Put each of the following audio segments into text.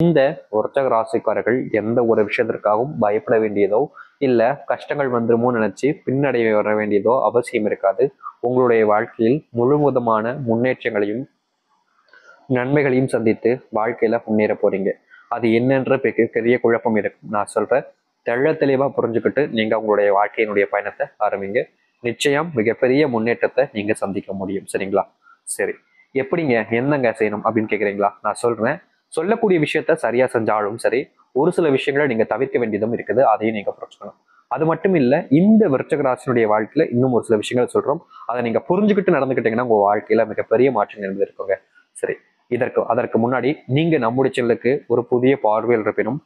இந்த விருச்சக ராசிக்காரர்கள் எந்த ஒரு விஷயத்திற்காகவும் பயப்பட வேண்டியதோ இல்ல கஷ்டங்கள் வந்துருமோ நினைச்சு பின்னடைய வர வேண்டியதோ அவசியம் இருக்காது. உங்களுடைய வாழ்க்கையில் முழுவதுமான முன்னேற்றங்களையும் நன்மைகளையும் சந்தித்து வாழ்க்கையில முன்னேற போறீங்க. அது என்னன்ற பெரிய குழப்பம் இருக்கும். நான் சொல்றேன், தெளிவா புரிஞ்சுக்கிட்டு நீங்க உங்களுடைய வாழ்க்கையினுடைய பயணத்தை ஆரம்பிங்க. நிச்சயம் மிகப்பெரிய முன்னேற்றத்தை நீங்க சந்திக்க முடியும். சரிங்களா? சரி, எப்படிங்க என்னங்க செய்யணும் அப்படின்னு கேக்குறீங்களா? நான் சொல்றேன். சொல்லக்கூடிய விஷயத்த சரியா செஞ்சாலும் சரி, ஒரு சில விஷயங்களை நீங்க தவிர்க்க வேண்டியதும் இருக்குது. அதையும் நீங்க புரிஞ்சுக்கணும். அது மட்டும் இல்ல, இந்த விருச்சக ராசினுடைய வாழ்க்கையில இன்னும் ஒரு சில விஷயங்கள் சொல்றோம். அதை நீங்க புரிஞ்சுக்கிட்டு நடந்துக்கிட்டீங்கன்னா உங்க வாழ்க்கையில மிகப்பெரிய மாற்றம் இருந்திருக்குங்க. சரி, அதற்கு முன்னாடி நீங்க நம்முடைய சேனலுக்கு ஒரு புதிய பார்வையில் இருப்பினும்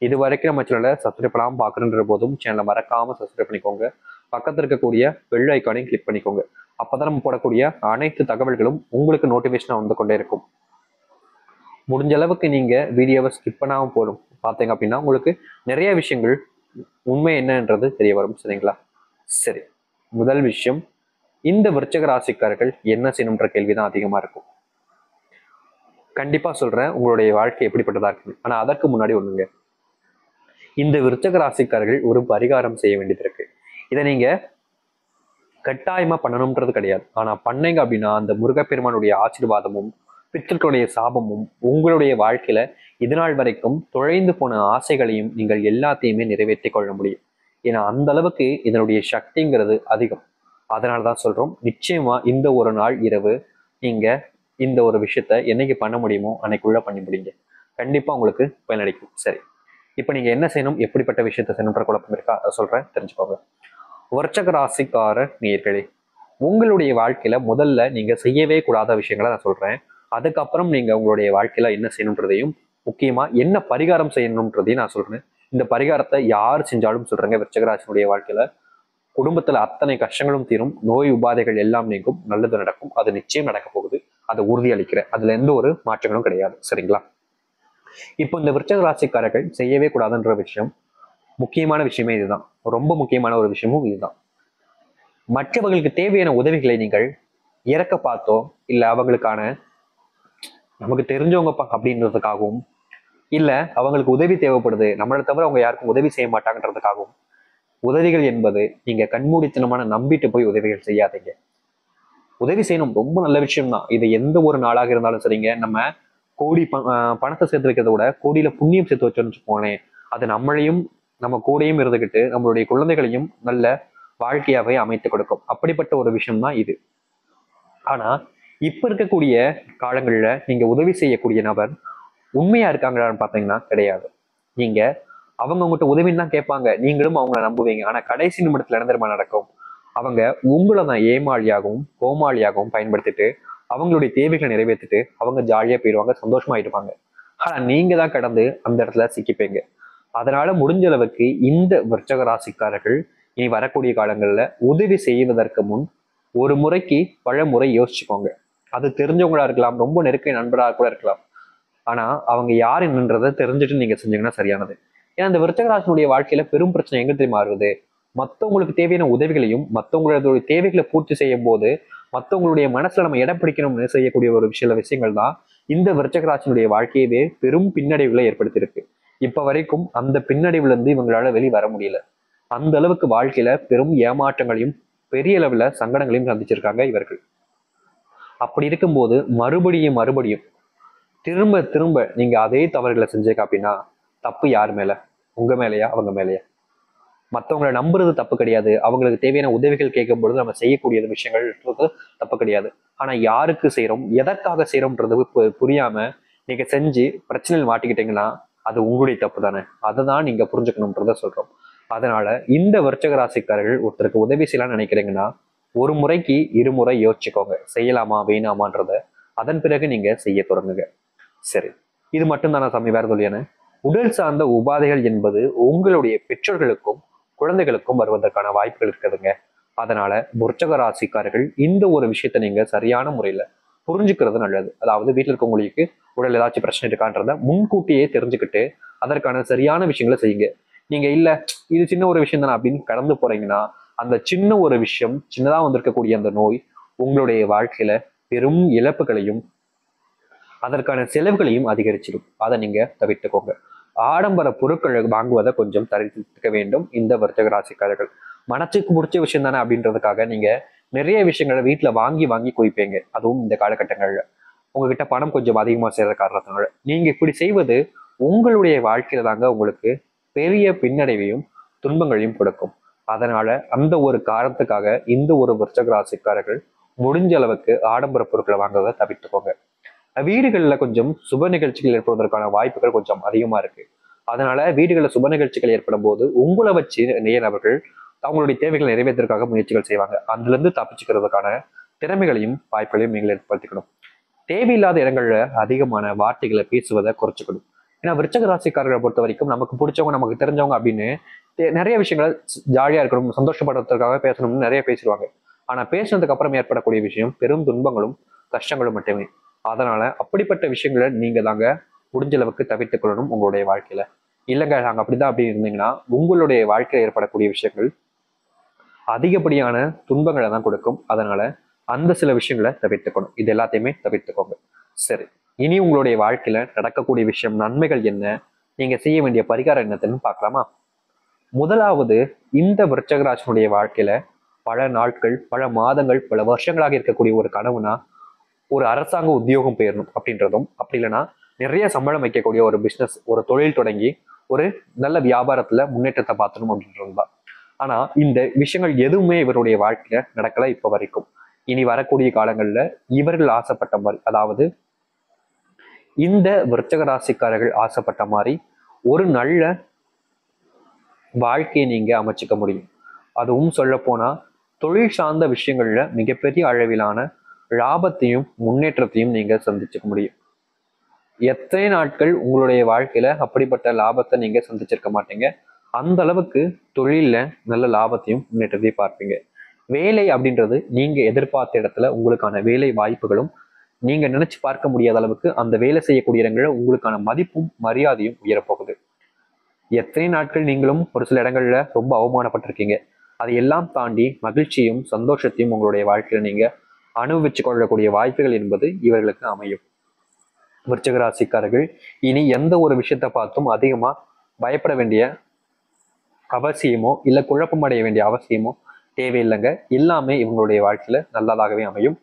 இது வரைக்கும் நம்ம சேனலை சப்ஸ்கிரைப் பண்ணாமல் பார்க்குற போதும் சேனலை மறக்காம சப்ஸ்கிரைப் பண்ணிக்கோங்க. பக்கத்தில் இருக்கக்கூடிய பெல் ஐக்கானையும் கிளிக் பண்ணிக்கோங்க. அப்பதான் நம்ம போடக்கூடிய அனைத்து தகவல்களும் உங்களுக்கு நோட்டிபிகேஷனா வந்து கொண்டே இருக்கும். முடிஞ்ச அளவுக்கு நீங்க வீடியோவை ஸ்கிப் பண்ணாமல் போடும் பார்த்தீங்க அப்படின்னா உங்களுக்கு நிறைய விஷயங்கள் உண்மை என்னன்றது தெரிய வரும். சரிங்களா? சரி, முதல் விஷயம், இந்த விருச்சக ராசிக்காரர்கள் என்ன செய்யணுன்ற கேள்விதான் அதிகமா இருக்கும். கண்டிப்பா சொல்றேன், உங்களுடைய வாழ்க்கை எப்படிப்பட்டதா இருக்கு. ஆனா அதற்கு முன்னாடி ஒண்ணுங்க, இந்த விருச்சக ராசிக்காரர்கள் ஒரு பரிகாரம் செய்ய வேண்டியது இருக்கு. இதை நீங்க கட்டாயமா பண்ணணும்ன்றது கிடையாது. ஆனா பண்ணீங்க அப்படின்னா அந்த முருகப்பெருமானுடைய ஆசீர்வாதமும் பித்தர்களுடைய சாபமும் உங்களுடைய வாழ்க்கையில இதுநாள் வரைக்கும் தொலைந்து போன ஆசைகளையும் நீங்கள் எல்லாத்தையுமே நிறைவேற்றி கொள்ள முடியும். ஏன்னா அந்த அளவுக்கு இதனுடைய சக்திங்கிறது அதிகம். அதனாலதான் சொல்றோம், நிச்சயமா இந்த ஒரு நாள் இரவு நீங்க இந்த ஒரு விஷயத்த என்னைக்கு பண்ண முடியுமோ அன்னைக்குள்ள பண்ணி முடிங்க. கண்டிப்பா உங்களுக்கு பயனளிக்கும். சரி, இப்ப நீங்க என்ன செய்யணும், எப்படிப்பட்ட விஷயத்த செய்யணுன்ற குழப்பம் இருக்கா? அதை சொல்றேன், தெரிஞ்சுக்கோங்க. விருச்சக ராசிக்கார நேயர்களே, உங்களுடைய வாழ்க்கையில முதல்ல நீங்க செய்யவே கூடாத விஷயங்களை நான் சொல்றேன். அதுக்கப்புறம் நீங்க உங்களுடைய வாழ்க்கையில என்ன செய்யணுன்றதையும், முக்கியமா என்ன பரிகாரம் செய்யணுன்றதையும் நான் சொல்றேன். இந்த பரிகாரத்தை யார் செஞ்சாலும் சொல்றேங்க, விருச்சக ராசினுடைய வாழ்க்கையில குடும்பத்துல அத்தனை கஷ்டங்களும் தீரும், நோய் உபாதைகள் எல்லாம் நீங்கும், நல்லது நடக்கும். அது நிச்சயம் நடக்க போகுது. அதை உறுதி அளிக்கிறேன். அதுல எந்த ஒரு மாற்றங்களும் கிடையாது. சரிங்களா? இப்போ இந்த விருச்சக ராசிக்காரர்கள் செய்யவே கூடாதுன்ற விஷயம், முக்கியமான விஷயமே இதுதான். ரொம்ப முக்கியமான ஒரு விஷயமும் இதுதான். மற்றவர்களுக்கு தேவையான உதவிகளை நீங்கள் இறக்க பார்த்தோ இல்ல அவங்களுக்கான நமக்கு தெரிஞ்சவங்க அப்படின்றதுக்காகவும் இல்ல அவங்களுக்கு உதவி தேவைப்படுது நம்மளை தவிர அவங்க யாருக்கும் உதவி செய்ய மாட்டாங்கன்றதுக்காகவும் உதவிகள் என்பது நீங்க கண்மூடித்தனமான நம்பிட்டு போய் உதவிகள் செய்யாதீங்க. உதவி செய்யணும், ரொம்ப நல்ல விஷயம் தான். இது எந்த ஒரு நாளாக இருந்தாலும் சரிங்க. நம்ம கோடி பணத்தை சேர்த்து வைக்கிறத விட கோடியில புண்ணியம் சேர்த்து வச்சோம்னு போனேன், அது நம்மளையும் நம்ம கூடையும் இருந்துகிட்டு நம்மளுடைய குழந்தைகளையும் நல்ல வாழ்க்கையாவே அமைத்து கொடுக்கும். அப்படிப்பட்ட ஒரு விஷயம் தான் இது. ஆனா இப்ப இருக்கக்கூடிய காலங்கள்ல நீங்க உதவி செய்யக்கூடிய நபர் உண்மையா இருக்காங்களான்னு பாத்தீங்கன்னா கிடையாது. நீங்க அவங்க உங்ககிட்ட உதவின்னு தான் கேட்பாங்க, நீங்களும் அவங்கள நம்புவீங்க. ஆனா கடைசி நிமிடத்துல என்ன நடக்கும், அவங்க உங்களை தான் ஏமாளியாகவும் கோமாளியாகவும் பயன்படுத்திட்டு அவங்களுடைய தேவைகளை நிறைவேற்றிட்டு அவங்க ஜாலியா போயிடுவாங்க, சந்தோஷமாயிடுவாங்க. ஆனா நீங்க தான் கடந்து அந்த இடத்துல சிக்கிப்பீங்க. அதனால முடிஞ்ச அளவுக்கு இந்த விருச்சக ராசிக்காரர்கள் இனி வரக்கூடிய காலங்கள்ல உதவி செய்வதற்கு முன் ஒரு முறைக்கு பல முறை யோசிச்சுக்கோங்க. அது தெரிஞ்சவங்களா இருக்கலாம், ரொம்ப நெருங்கிய நண்பராக கூட இருக்கலாம். ஆனா அவங்க யார் என்னன்றதை தெரிஞ்சுட்டு நீங்க செஞ்சீங்கன்னா சரியானது. ஏன்னா இந்த விருச்சகராசனுடைய வாழ்க்கையில பெரும் பிரச்சனை எங்க தெரியுமா வருது, மற்றவங்களுக்கு தேவையான உதவிகளையும் மற்றவங்களுடைய தேவைகளை பூர்த்தி செய்யும் போது மற்றவங்களுடைய மனசுல நம்ம இடம் பிடிக்கணும்னு செய்யக்கூடிய ஒரு சில விஷயங்கள் தான் இந்த விருச்சகராசனுடைய வாழ்க்கையவே பெரும் பின்னடைவுகளை ஏற்படுத்தியிருக்கு. இப்ப வரைக்கும் அந்த பின்னடைவுல இருந்து இவங்களால வெளியே வர முடியல. அந்த அளவுக்கு வாழ்க்கையில பெரும் ஏமாற்றங்களையும் பெரிய அளவுல சங்கடங்களையும் சந்திச்சிருக்காங்க இவர்கள். அப்படி இருக்கும்போது மறுபடியும் திரும்ப திரும்ப நீங்க அதே தவறுகளை செஞ்சீங்க அப்படின்னா தப்பு யார் மேல, உங்க மேலையா அவங்க மேலையா? மற்றவங்களை நம்புறது தப்பு கிடையாது, அவங்களுக்கு தேவையான உதவிகள் கேட்கும் பொழுது நம்ம செய்யக்கூடிய விஷயங்கள் தப்பு கிடையாது. ஆனா யாருக்கு செய்யறோம், எதற்காக செய்யறோம்ன்றது புரியாம நீங்க செஞ்சு பிரச்சனையில் மாட்டிக்கிட்டீங்கன்னா அது உங்களுடைய தப்பு தானே. அதை தான் நீங்க புரிஞ்சுக்கணும்ன்றத சொல்றோம். அதனால இந்த விருச்சக ராசிக்காரர்கள் ஒருத்தருக்கு உதவி செய்யலாம்னு நினைக்கிறீங்கன்னா ஒரு முறைக்கு இருமுறை யோசிச்சுக்கோங்க, செய்யலாமா வேணாமான்றத. அதன் பிறகு நீங்க செய்ய தொடங்குங்க. சரி, இது மட்டும் தானே சாமி, வேற சொல்லியான உடல் சார்ந்த உபாதைகள் என்பது உங்களுடைய பெற்றோர்களுக்கும் குழந்தைகளுக்கும் வருவதற்கான வாய்ப்புகள் இருக்குதுங்க. அதனால விருச்சக ராசிக்காரர்கள் இந்த ஒரு விஷயத்த நீங்க சரியான முறையில புரிஞ்சுக்கிறது நல்லது. அதாவது வீட்டில் இருக்கவங்களுக்கு உடல் ஏதாச்சும் பிரச்சனை இருக்கான்றத முன்கூட்டியே தெரிஞ்சுக்கிட்டு அதற்கான சரியான விஷயங்களை செய்யுங்க. நீங்க இல்ல இது சின்ன ஒரு விஷயம் தானே அப்படின்னு கடந்து போறீங்கன்னா அந்த சின்ன ஒரு விஷயம், சின்னதா வந்திருக்கக்கூடிய அந்த நோய் உங்களுடைய வாழ்க்கையில பெரும் இழப்புகளையும் அதற்கான செலவுகளையும் அதிகரிச்சிடும். அதை நீங்க தவிர்த்துக்கோங்க. ஆடம்பர பொருட்களை வாங்குவதை கொஞ்சம் தவிர்த்துக்க வேண்டும் இந்த விருச்சிக ராசிக்காரர்கள். மனசுக்கு பிடிச்ச விஷயம் தானே அப்படின்றதுக்காக நீங்க நிறைய விஷயங்களை வீட்டுல வாங்கி வாங்கி குவிப்பீங்க. அதுவும் இந்த காலகட்டங்கள்ல உங்ககிட்ட பணம் கொஞ்சம் அதிகமா சேர்ற காரணத்தினால நீங்க இப்படி செய்வது உங்களுடைய வாழ்க்கையில தாங்க உங்களுக்கு பெரிய பின்னடைவையும் துன்பங்களையும் கொடுக்கும். அதனால அந்த ஒரு காரணத்துக்காக இந்த ஒரு விருச்சிக ராசிக்காரர்கள் முடிஞ்ச அளவுக்கு ஆடம்பர பொருட்களை வாங்குவதை தவிர்த்துக்கோங்க. வீடுகள்ல கொஞ்சம் சுப நிகழ்ச்சிகள் ஏற்படுவதற்கான வாய்ப்புகள் கொஞ்சம் அதிகமா இருக்கு. அதனால வீடுகளில் சுப நிகழ்ச்சிகள் ஏற்படும் போது உங்களை வச்சு நிறைய நபர்கள் அவங்களுடைய தேவைகளை நிறைவேற்றுவதற்காக முயற்சிகள் செய்வாங்க. அதுல இருந்து தப்பிச்சுக்கிறதுக்கான திறமைகளையும் வாய்ப்புகளையும் நீங்கள் ஏற்படுத்திக்கணும். தேவையில்லாத இடங்கள்ல அதிகமான வார்த்தைகளை பேசுவதை குறைச்சிக்கணும். ஏன்னா விருச்சிக ராசிக்காரர்களை பொறுத்த வரைக்கும் நமக்கு பிடிச்சவங்க நமக்கு தெரிஞ்சவங்க அப்படின்னு நிறைய விஷயங்களை ஜாலியா இருக்கணும் சந்தோஷப்படுறதுக்காக பேசணும்னு நிறைய பேசிடுவாங்க. ஆனா பேசினதுக்கு அப்புறம் ஏற்படக்கூடிய விஷயம் பெரும் துன்பங்களும் கஷ்டங்களும் மட்டுமே. அதனால அப்படிப்பட்ட விஷயங்களை நீங்க தாங்க முடிஞ்ச அளவுக்கு தவிர்த்துக் கொள்ளணும் உங்களுடைய வாழ்க்கையில. இல்லைங்க நாங்க அப்படிதான் அப்படி இருந்தீங்கன்னா உங்களுடைய வாழ்க்கையில் ஏற்படக்கூடிய விஷயங்கள் அதிகப்படியான துன்பங்களை தான் கொடுக்கும். அதனால அந்த சில விஷயங்களை தவிர்த்துக்கணும். இது எல்லாத்தையுமே தவிர்த்துக்கோங்க. சரி, இனி உங்களுடைய வாழ்க்கையில நடக்கக்கூடிய விஷயம் நன்மைகள் என்ன, நீங்க செய்ய வேண்டிய பரிகாரம் என்னன்னு பார்க்கலாமா? முதலாவது, இந்த விருச்சிக ராசினுடைய வாழ்க்கையில பல நாட்கள் பல மாதங்கள் பல வருஷங்களாக இருக்கக்கூடிய ஒரு கனவுனா ஒரு அரசாங்க உத்தியோகம் பெயரணும் அப்படின்றதும், அப்படி இல்லைன்னா நிறைய சம்பளம் வைக்கக்கூடிய ஒரு பிசினஸ் ஒரு தொழில் தொடங்கி ஒரு நல்ல வியாபாரத்துல முன்னேற்றத்தை பார்த்தணும் அப்படின்றது தான். ஆனா இந்த விஷயங்கள் எதுவுமே இவருடைய வாழ்க்கையில நடக்கல இப்ப வரைக்கும். இனி வரக்கூடிய காலங்கள்ல இவர்கள் ஆசைப்பட்ட மாதிரி, அதாவது இந்த விருச்சிக ராசிக்காரர்கள் ஆசைப்பட்ட மாதிரி ஒரு நல்ல வாழ்க்கையை நீங்க அமைச்சுக்க முடியும். அதுவும் சொல்ல போனா தொழில் சார்ந்த விஷயங்கள்ல மிகப்பெரிய அளவிலான லாபத்தையும் முன்னேற்றத்தையும் நீங்க சந்திச்சுக்க முடியும். எத்தனை நாட்கள் உங்களுடைய வாழ்க்கையில அப்படிப்பட்ட லாபத்தை நீங்க சந்திச்சிருக்க மாட்டீங்க. அந்த அளவுக்கு தொழில்ல நல்ல லாபத்தையும் முன்னேற்றத்தையும் பார்ப்பீங்க. வேலை அப்படின்றது நீங்க எதிர்பார்த்த இடத்துல உங்களுக்கான வேலை வாய்ப்புகளும் நீங்க நினைச்சு பார்க்க முடியாத அளவுக்கு அந்த வேலை செய்யக்கூடிய இடங்கள்ல உங்களுக்கான மதிப்பும் மரியாதையும் உயரப்போகுது. எத்தனை நாட்கள் நீங்களும் ஒரு சில இடங்கள்ல ரொம்ப அவமானப்பட்டிருக்கீங்க. அதை எல்லாம் தாண்டி மகிழ்ச்சியும் சந்தோஷத்தையும் உங்களுடைய வாழ்க்கையில நீங்க அனுபவிச்சு கொள்ளக்கூடிய வாய்ப்புகள் என்பது இவர்களுக்கு அமையும். விருச்சிக ராசிக்காரர்கள் இனி எந்த ஒரு விஷயத்தை பார்த்தும் அதிகமா பயப்பட வேண்டிய அவசியமோ இல்ல குழப்பம் அடைய வேண்டிய அவசியமோ தேவையில்லைங்க. எல்லாமே இவங்களுடைய வாழ்க்கையில நல்லதாகவே அமையும்.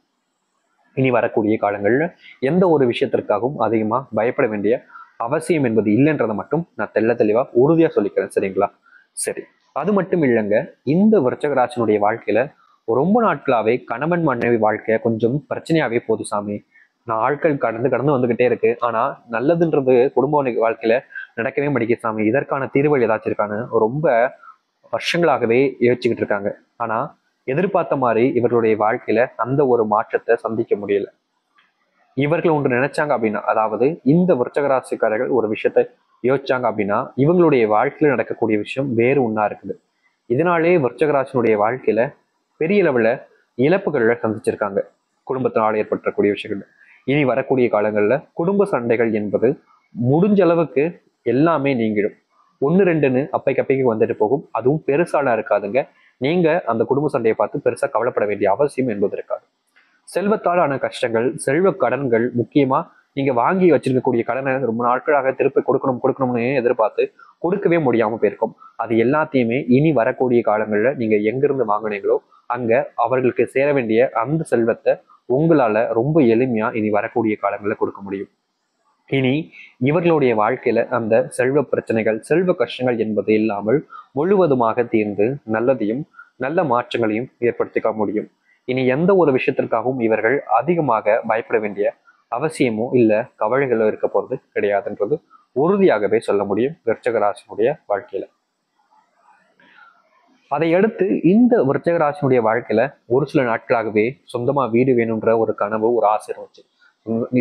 இனி வரக்கூடிய காலங்கள்ல எந்த ஒரு விஷயத்திற்காகவும் அதிகமா பயப்பட வேண்டிய அவசியம் என்பது இல்லைன்றதை மட்டும் நான் தெளிவா உறுதியா சொல்லிக்கிறேன். சரிங்களா? சரி, அது மட்டும் இல்லைங்க. இந்த விருச்சிக ராசினுடைய வாழ்க்கையில ரொம்ப நாட்களாவே கணவன் மனைவி வாழ்க்கை கொஞ்சம் பிரச்சனையாவே போகுது சாமி. ஆட்கள் கடந்து கடந்து வந்துகிட்டே இருக்கு. ஆனா நல்லதுன்றது குடும்ப வாழ்க்கையில நடக்கவே மாட்டேங்குது சாமி. இதற்கான தீர்வுகள் ஏதாச்சும் இருக்கான்னு ரொம்ப வருஷங்களாகவே யோசிச்சுக்கிட்டு இருக்காங்க. ஆனா எதிர்பார்த்த மாதிரி இவர்களுடைய வாழ்க்கையில அந்த ஒரு மாற்றத்தை சந்திக்க முடியல. இவர்கள் ஒன்று நினைச்சாங்க அப்படின்னா, அதாவது இந்த விருச்சிக ராசிக்காரர்கள் ஒரு விஷயத்த யோசிச்சாங்க அப்படின்னா இவங்களுடைய வாழ்க்கையில நடக்கக்கூடிய விஷயம் வேறு ஒன்றா இருக்குது. இதனாலே விருச்சிக ராசினுடைய வாழ்க்கையில பெரிய அளவுல இழப்புகளை சந்திச்சிருக்காங்க. குடும்பத்தினால் ஏற்பட்டக்கூடிய விஷயங்கள். இனி வரக்கூடிய காலங்கள்ல குடும்ப சண்டைகள் என்பது முடிஞ்ச அளவுக்கு எல்லாமே நீங்கிடும். ஒன்று ரெண்டுன்னு அப்பைக்கு வந்துட்டு போகும். அதுவும் பெருசாலாம் இருக்காதுங்க. நீங்க அந்த குடும்ப சண்டையை பார்த்து பெருசா கவலைப்பட வேண்டிய அவசியம் என்பது இருக்காது. செல்வத்தாலான கஷ்டங்கள், செல்வ கடன்கள், முக்கியமா நீங்க வாங்கி வச்சிருக்கக்கூடிய கடனை ரொம்ப நாட்களாக திருப்பி கொடுக்கணும்னு எதிர்பார்த்து கொடுக்கவே முடியாம போயிருக்கும். அது எல்லாத்தையுமே இனி வரக்கூடிய காலங்கள்ல நீங்க எங்கிருந்து வாங்கினீங்களோ அங்க அவர்களுக்கு சேர வேண்டிய அந்த செல்வத்தை உங்களால ரொம்ப எளிமையா இனி வரக்கூடிய காலங்களில் கொடுக்க முடியும். இனி இவர்களுடைய வாழ்க்கையில அந்த செல்வ பிரச்சனைகள் செல்வ கஷ்டங்கள் என்பது இல்லாமல் முழுவதுமாக தீர்ந்து நல்லதையும் நல்ல மாற்றங்களையும் ஏற்படுத்திக்க முடியும். இனி எந்த ஒரு விஷயத்திற்காகவும் இவர்கள் அதிகமாக பயப்பட வேண்டிய அவசியமோ இல்ல கவலைகளோ இருக்க போறது கிடையாதுன்றது உறுதியாகவே சொல்ல முடியும் விருச்சிக ராசினுடைய வாழ்க்கையில. அதை அடுத்து இந்த விருச்சிக ராசினுடைய வாழ்க்கையில ஒரு சில நாட்களாகவே சொந்தமா வீடு வேணும்ன்ற ஒரு கனவு ஒரு ஆசை இருந்துச்சு.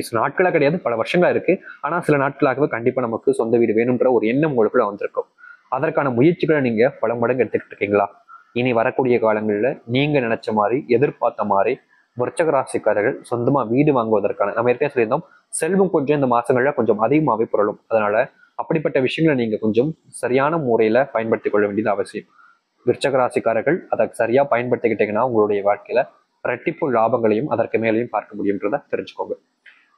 சில நாட்களா கிடையாது, பல வருஷங்களா இருக்கு. ஆனா சில நாட்களாகவே கண்டிப்பா நமக்கு சொந்த வீடு வேணும்ன்ற ஒரு எண்ணம் உங்களுக்குள்ள வந்திருக்கும். அதற்கான முயற்சிகளை நீங்க பல மடங்கு எடுத்துக்கிட்டு இருக்கீங்களா? இனி வரக்கூடிய காலங்கள்ல நீங்க நினைச்ச மாதிரி எதிர்பார்த்த மாதிரி விருச்சிக ராசிக்காரர்கள் சொந்தமா வீடு வாங்குவதற்கான நம்ம ஏற்கனவே சொல்லியிருந்தோம், செல்வம் கொஞ்சம் இந்த மாசங்கள்ல கொஞ்சம் அதிகமாகவே புரளும். அதனால அப்படிப்பட்ட விஷயங்களை நீங்க கொஞ்சம் சரியான முறையில பயன்படுத்திக் கொள்ள வேண்டியது அவசியம். விருச்சிக ராசிக்காரர்கள் அதை சரியா பயன்படுத்திக்கிட்டீங்கன்னா உங்களுடைய வாழ்க்கையில இரட்டிப்பு லாபங்களையும் அதற்கு மேலையும் பார்க்க முடியும்ன்றத தெரிஞ்சுக்கோங்க.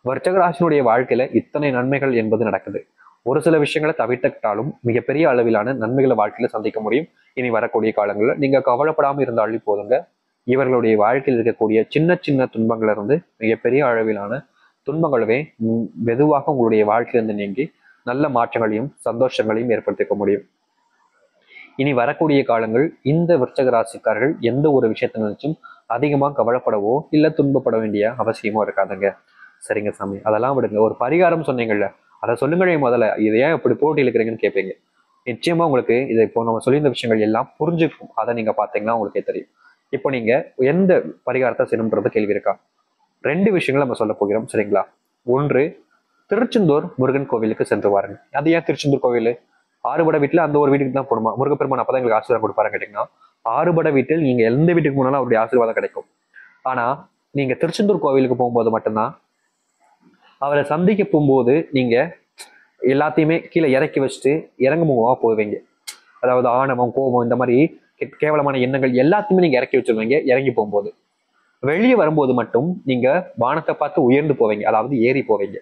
விருச்சிக ராசினுடைய வாழ்க்கையில இத்தனை நன்மைகள் என்பது நடக்குது. ஒரு சில விஷயங்களை தவிர்த்துக்கிட்டாலும் மிகப்பெரிய அளவிலான நன்மைகளை வாழ்க்கையில சந்திக்க முடியும். இனி வரக்கூடிய காலங்களில் நீங்க கவலைப்படாம இருந்தாலும் போதுங்க. இவர்களுடைய வாழ்க்கையில் இருக்கக்கூடிய சின்ன சின்ன துன்பங்கள்ல இருந்து மிகப்பெரிய அளவிலான துன்பங்களவே மெதுவாக உங்களுடைய வாழ்க்கையிலிருந்து நீங்கி நல்ல மாற்றங்களையும் சந்தோஷங்களையும் ஏற்படுத்திக்க முடியும். இனி வரக்கூடிய காலங்கள் இந்த விருச்சிக ராசிக்காரர்கள் எந்த ஒரு விஷயத்தை நினைச்சும் அதிகமா கவலைப்படவோ இல்ல துன்பப்பட வேண்டிய அவசியமோ இருக்காதுங்க. சரிங்க சாமி, அதெல்லாம் விடுங்க. ஒரு பரிகாரம் சொன்னீங்கல்ல, அதை சொல்லுங்களே முதல்ல. இதை ஏன் இப்படி போட்டி இருக்கிறீங்கன்னு கேட்பீங்க. நிச்சயமா உங்களுக்கு இதை இப்போ நம்ம சொல்லியிருந்த விஷயங்கள் எல்லாம் புரிஞ்சுக்கும். அதை நீங்க பாத்தீங்கன்னா உங்களுக்கே தெரியும். இப்போ நீங்க எந்த பரிகாரத்தை செய்யணும்ன்றது கேள்வி இருக்கா? 2 விஷயங்கள் நம்ம சொல்ல போகிறோம். சரிங்களா? ஒன்று, திருச்செந்தூர் முருகன் கோவிலுக்கு சென்று வாருங்க. அது ஏன் திருச்செந்தூர் கோவில்? ஆறுபடை வீட்டுல அந்த ஒரு வீட்டுக்கு தான் போகணுமா? முருகப்பெருமான் அப்பதான் எங்களுக்கு ஆசீர்வாதம் கொடுப்பாரு கேட்டீங்கன்னா, ஆறுபடை வீட்டில் நீங்க எந்த வீட்டுக்கு போனாலும் அவருடைய ஆசீர்வாதம் கிடைக்கும். ஆனா நீங்க திருச்செந்தூர் கோவிலுக்கு போகும்போது மட்டும்தான் அவரை சந்திக்க போகும்போது நீங்க எல்லாத்தையுமே கீழே இறக்கி வச்சுட்டு இறங்குமுகமா போவீங்க. அதாவது ஆணவம், கோபம், இந்த மாதிரி கேவலமான எண்ணங்கள் எல்லாத்தையுமே நீங்க இறக்கி வச்சிருவீங்க இறங்கி போகும்போது. வெளியே வரும்போது மட்டும் நீங்க வானத்தை பார்த்து உயர்ந்து போவீங்க, அதாவது ஏறி போவீங்க.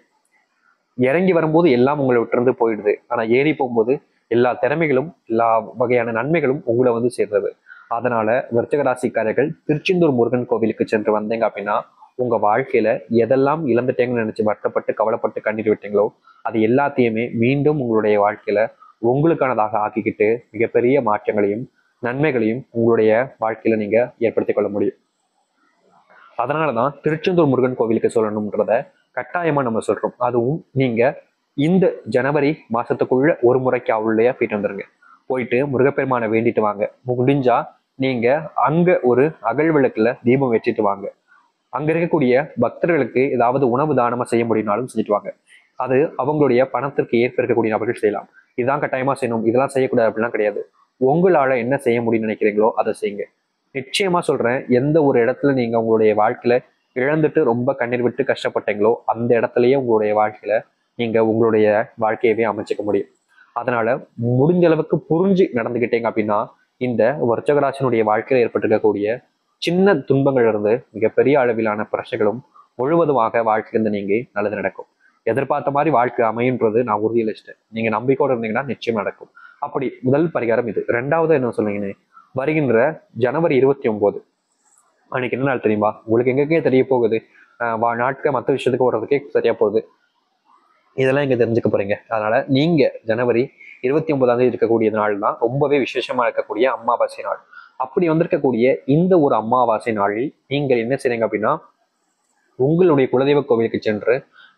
இறங்கி வரும்போது எல்லாம் உங்களை விட்டுருந்து போயிடுது. ஆனா ஏறி போகும்போது எல்லா திறமைகளும் எல்லா வகையான நன்மைகளும் உங்களை வந்து சேர்றது. அதனால விருச்சிக ராசிக்காரர்கள் திருச்செந்தூர் முருகன் கோவிலுக்கு சென்று வந்தீங்க அப்படின்னா உங்க வாழ்க்கையில எதெல்லாம் இழந்துட்டேங்கன்னு நினைச்சு வருத்தப்பட்டு கவலைப்பட்டு கண்ணீர் விட்டீங்களோ அது எல்லாத்தையுமே மீண்டும் உங்களுடைய வாழ்க்கையில உங்களுக்கானதாக ஆக்கிக்கிட்டு மிகப்பெரிய மாற்றங்களையும் நன்மைகளையும் உங்களுடைய வாழ்க்கையில நீங்க ஏற்படுத்திக் கொள்ள முடியும். அதனாலதான் திருச்செந்தூர் முருகன் கோவிலுக்கு சொல்லணும்ன்றத கட்டாயமா நம்ம சொல்றோம். அதுவும் நீங்க இந்த ஜனவரி மாசத்துக்குள்ள ஒரு முறைக்கு அவளுடைய போயிட்டு வந்துருங்க. போயிட்டு முருகப்பெருமானை வேண்டிட்டு வாங்க. முடிஞ்சா நீங்க அங்க ஒரு அகல் விளக்குல தீபம் வச்சுட்டு வாங்க. அங்க இருக்கக்கூடிய பக்தர்களுக்கு ஏதாவது உணவு தானமா செய்ய முடியும்னாலும் செஞ்சுட்டு வாங்க. அது அவங்களுடைய பணத்திற்கு ஏற்ப இருக்கக்கூடிய நபர்கள் செய்யலாம். இதுதான் கட்டாயமா செய்யணும், இதெல்லாம் செய்யக்கூடாது அப்படிலாம் கிடையாது. உங்களால என்ன செய்ய முடியும்னு நினைக்கிறீங்களோ அதை செய்யுங்க. நிச்சயமா சொல்றேன், எந்த ஒரு இடத்துல நீங்க உங்களுடைய வாழ்க்கையில இழந்துட்டு ரொம்ப கண்ணீர் விட்டு கஷ்டப்பட்டீங்களோ அந்த இடத்துலயே உங்களுடைய வாழ்க்கையில நீங்க உங்களுடைய வாழ்க்கையவே அமைச்சுக்க முடியும். அதனால முடிஞ்ச அளவுக்கு புரிஞ்சு நடந்துகிட்டீங்க அப்படின்னா இந்த விருச்சிக வாழ்க்கையில ஏற்பட்டிருக்கக்கூடிய சின்ன துன்பங்கள் இருந்து மிகப்பெரிய அளவிலான பிரச்சனைகளும் முழுவதுமாக வாழ்க்கையிலிருந்து நீங்க நல்லது நடக்கும். எதிர்பார்த்த மாதிரி வாழ்க்கை அமையுன்றது நான் உறுதியளிச்சிட்டேன். நீங்க நம்பிக்கையோடு இருந்தீங்கன்னா நிச்சயம் நடக்கும். அப்படி முதல் பரிகாரம் இது. 2வது என்ன சொன்னீங்கன்னு, வருகின்ற ஜனவரி 29 அன்னைக்கு என்ன நாள் தெரியுமா? உங்களுக்கு எங்கேயே தெரிய போகுது, நாட்கள் மற்ற விஷயத்துக்கு ஓடுறதுக்கே சரியா போகுது. இதெல்லாம் இங்க தெரிஞ்சுக்க போறீங்க. அதனால நீங்க ஜனவரி 29 இருக்கக்கூடிய நாள் தான் ரொம்பவே விசேஷமா இருக்கக்கூடிய அமாவாசை நாள். அப்படி வந்திருக்கக்கூடிய இந்த ஒரு அமாவாசை நாளில் நீங்கள் என்ன செய்றீங்க அப்படின்னா உங்களுடைய குலதெய்வ கோவிலுக்கு சென்று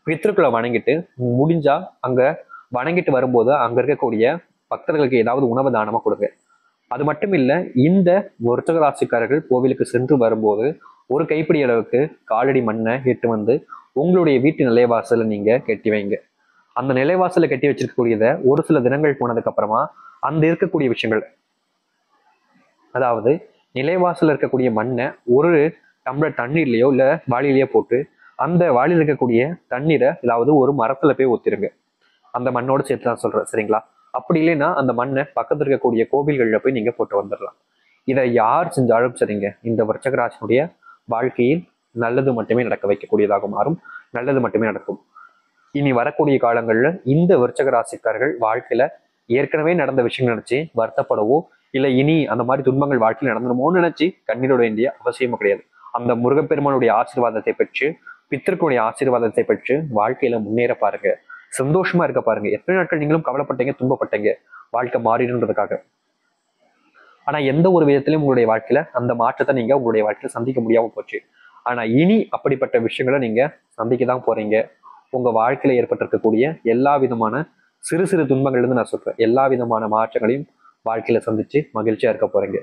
பித்ருக்களை வணங்கிட்டு முடிஞ்சா அங்க வணங்கிட்டு வரும்போது அங்க இருக்கக்கூடிய பக்தர்களுக்கு ஏதாவது உணவு தானமா கொடுங்க. அது மட்டும் இல்ல, இந்த விருச்சிக ராசிக்காரர்கள் கோவிலுக்கு சென்று வரும்போது ஒரு கைப்பிடி அளவுக்கு காலடி மண்ணை இட்டு வந்து உங்களுடைய வீட்டு நிலைவாசல நீங்க கட்டி வைங்க. அந்த நிலைவாசல கட்டி வச்சிருக்கக்கூடியத ஒரு சில தினங்கள் போனதுக்கு அப்புறமா அந்த இருக்கக்கூடிய விஷயங்கள், அதாவது நிலைவாசல இருக்கக்கூடிய மண்ணை ஒரு டம்ளர் தண்ணீர்லயோ இல்ல வாளிலேயோ போட்டு அந்த வாளியில் இருக்கக்கூடிய தண்ணீரை ஏதாவது ஒரு மரத்துல போய் ஊத்திருங்க. அந்த மண்ணோட சேர்த்து தான் சொல்றேன், சரிங்களா? அப்படி இல்லைன்னா அந்த மண்ணை பக்கத்துல இருக்கக்கூடிய கோவில்கள்ல போய் நீங்க போட்டு வந்துடலாம். இதை யார் செஞ்சாலும் சரிங்க, இந்த விருச்சிக ராசியினுடைய வாழ்க்கையில் நல்லது மட்டுமே நடக்க வைக்கக்கூடியதாக மாறும். நல்லது மட்டுமே நடக்கும். இனி வரக்கூடிய காலங்கள்ல இந்த விருச்சிக ராசிக்காரர்கள் வாழ்க்கையில ஏற்கனவே நடந்த விஷயம் நினைச்சு வருத்தப்படவோ இல்லை இனி அந்த மாதிரி துன்பங்கள் வாழ்க்கையில் நடந்துடுமோன்னு நினைச்சு கண்ணீரோட வேண்டிய அவசியமும் கிடையாது. அந்த முருகப்பெருமானுடைய ஆசீர்வாதத்தை பெற்று பித்தர்களுடைய ஆசீர்வாதத்தை பெற்று வாழ்க்கையில முன்னேற பாருங்க. சந்தோஷமா இருக்க பாருங்க. எத்தனை நாட்கள் நீங்களும் கவலைப்பட்டீங்க, துன்பப்பட்டீங்க, வாழ்க்கை மாறிடுன்றதுக்காக. ஆனா எந்த ஒரு விதத்திலையும் உங்களுடைய வாழ்க்கையில அந்த மாற்றத்தை நீங்க உங்களுடைய வாழ்க்கையில சந்திக்க முடியாம போச்சு. ஆனா இனி அப்படிப்பட்ட விஷயங்களை நீங்க சந்திக்க தான் போறீங்க. உங்க வாழ்க்கையில ஏற்பட்டிருக்கக்கூடிய எல்லா விதமான சிறு சிறு துன்பங்கள்ல இருந்து நான் சொல்றேன், எல்லா விதமான மாற்றங்களையும் வாழ்க்கையில சந்திச்சு மகிழ்ச்சியா இருக்க போறீங்க.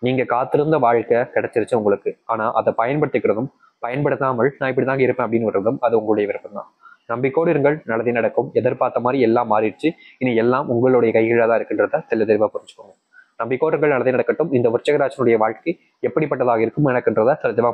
நீங்க காத்திருந்த வாழ்க்கை கிடைச்சிருச்சு உங்களுக்கு. ஆனா அதை பயன்படுத்திக்கிறதும் பயன்படுத்தாமல் நான் இப்படிதாங்க இருப்பேன் அப்படின்னு வர்றதும் அது உங்களுடைய விருப்பம் தான். நம்பிக்கையோடு இருங்கள், நல்லதே நடக்கும். எதிர்பார்த்த மாதிரி எல்லாம் மாறிடுச்சு. இனி எல்லாம் உங்களுடைய கைகளாக தான் இருக்குன்றத தெளிவா புரிஞ்சுக்கோங்க. நம்பிக்கையோடு இருங்கள், நல்லதே நடக்கட்டும். இந்த விருச்சிக ராசியினுடைய வாழ்க்கை எப்படிப்பட்டதாக இருக்கும் எனக்குன்றத தெளிவா